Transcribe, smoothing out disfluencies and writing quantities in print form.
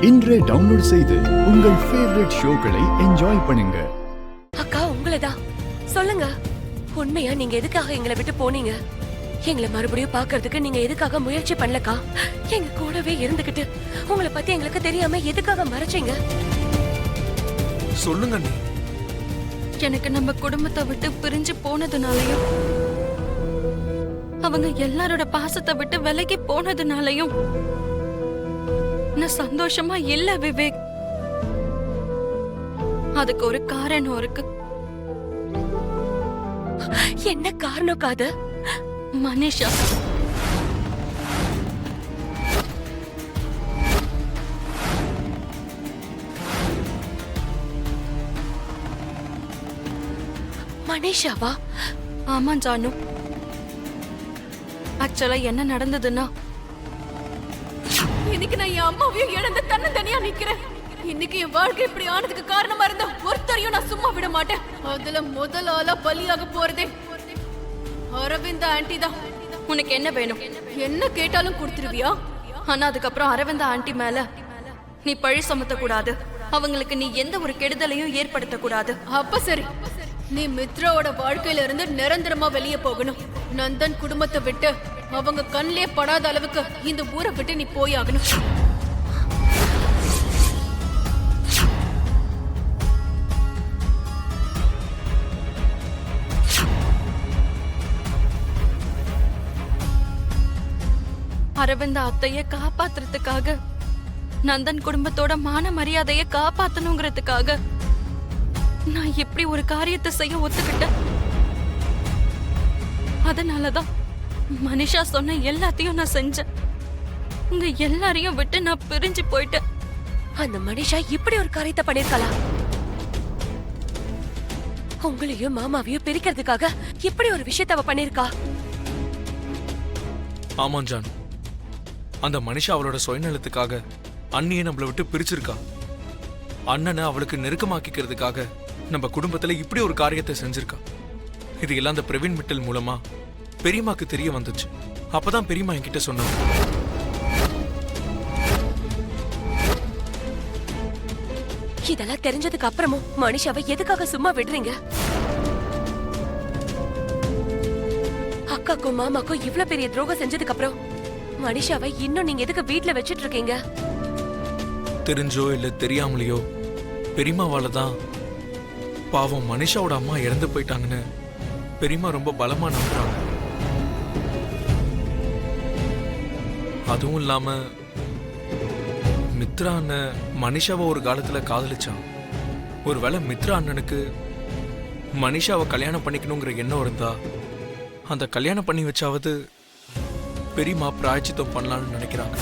இன்றே டவுன்லோட் செய்து உங்கள் ஃபேவரட் ஷோக்களை என்ஜாய் பண்ணுங்க. அக்கா உங்களதான் சொல்லுங்க, உண்மையா நீங்க எதுக்காக எங்களை விட்டு போனீங்க? எங்களை மறுபடியும் பாக்குறதுக்கு நீங்க எதுக்காக முயற்சி பண்ணலக்கா? எங்க கூடவே இருந்துகிட்டு உங்களை பத்தி எங்களுக்கு தெரியாம எதுக்காக மறைச்சீங்க? சொல்லுங்க நீ. எனக்கு நம்ம குடும்பத்தை விட்டு பிரிஞ்சு போனதுனாலயும் அவங்க எல்லாரோட பாசத்தை விட்டு விலகி போனதுனாலயும் நான் சந்தோஷமா இல்ல விவேக். அதுக்கு ஒரு காரணம் இருக்கு. என்ன காரணம் காது? மனிஷா. மனிஷாவா? ஆமா ஜானு. ஆக்சுவலா என்ன நடந்ததுன்னா, இன்னைக்கு நான் என் அம்மாவையும் இழந்து தனியா நிக்கிறேன். இன்னைக்கு என் வாழ்க்கை இப்படி ஆனதுக்கு காரணமா இருந்த ஒருத்தரையும் நான் சும்மா விட மாட்டேன். அதுல முதல் ஆளா பலியாக போறதே அரவிந்தா ஆண்டி தான். உனக்கு என்ன வேணும்? என்ன கேட்டாலும் கொடுத்துருவியா? ஆனா அதுக்கப்புறம் அரவிந்தா ஆண்டி மேல நீ பழி சுமத்த கூடாது. அவங்களுக்கு நீ எந்த ஒரு கெடுதலையும் ஏற்படுத்த கூடாது. அப்ப சரி, நீ மித்ராவோட வாழ்க்கையில இருந்து நிரந்தரமா வெளியே போகணும். நந்தன் குடும்பத்தை விட்டு அவங்க கண்ணிலே படாத அளவுக்கு இந்த ஊரை விட்டு நீ போயாகணும். அரவிந்தா அத்தைய காப்பாத்துறதுக்காக, நந்தன் குடும்பத்தோட மான மரியாதைய காப்பாத்தணுங்கிறதுக்காக நான் எப்படி ஒரு காரியத்தை செய்ய ஒத்துக்கிட்டேன். அதனாலதான் மனிஷா சொன்ன எல்லாத்தையும் நான் செஞ்சேன். உங்க எல்லாரையும் விட்டு நான் பிரிஞ்சு போயிட்டேன். அந்த மனிஷா இப்படி ஒரு காரியத்தை பண்ணிருக்கலாம்? உங்களையும் மாமாவையும் பிரிக்கிறதுக்காக இப்படி ஒரு விஷயத்தை அவ பண்ணிருக்கா? ஆமாம் ஜான், அந்த மனுஷா அவளோட சுயநலத்துக்காக அண்ணியை நம்மளை விட்டு பிரிச்சிருக்கா. அண்ணனை அவளுக்கு நெருக்கமாக்கிக்கிறதுக்காக நம்ம குடும்பத்துல இப்படி ஒரு காரியத்தை செஞ்சிருக்கா. இது எல்லாம் அந்த பிரவீன் மிட்டல் மூலமா பெரியம்மாக்கு தெரிய வந்துச்சு. அப்பதான் பெரியம்மா என்கிட்ட சொன்னாங்க. இதெல்லாம் தெரிஞ்சதுக்கு அப்புறமும் மனிஷாவை எதுக்காக சும்மா விடுறீங்க? அக்காக்கும் மாமாக்கும் இவ்ளோ பெரிய துரோகம் செஞ்சதுக்கு அப்புறம் மனிஷாவை இன்னும் நீங்க எதுக்கு வீட்ல வச்சிட்டு இருக்கீங்க? தெரிஞ்சோ இல்ல தெரியாமலையோ பெரியம்மாவால தான் பாவம் மனிஷாவோட அம்மா இறந்து போயிட்டாங்கன்னு பெரியம்மா ரொம்ப பலமா நம்புறாங்க. அதுவும் இல்லாம மித்ரா அண்ணன் மனிஷாவை ஒரு காலத்துல காதலிச்சான். ஒருவேளை மித்ரா அண்ணனுக்கு மனிஷாவை கல்யாணம் பண்ணிக்கணுங்கிற எண்ணம் இருந்தா அந்த கல்யாணம் பண்ணி வச்சாவது பெரியம்மா பிராயச்சித்தம் பண்ணலாம்னு நினைக்கிறாங்க.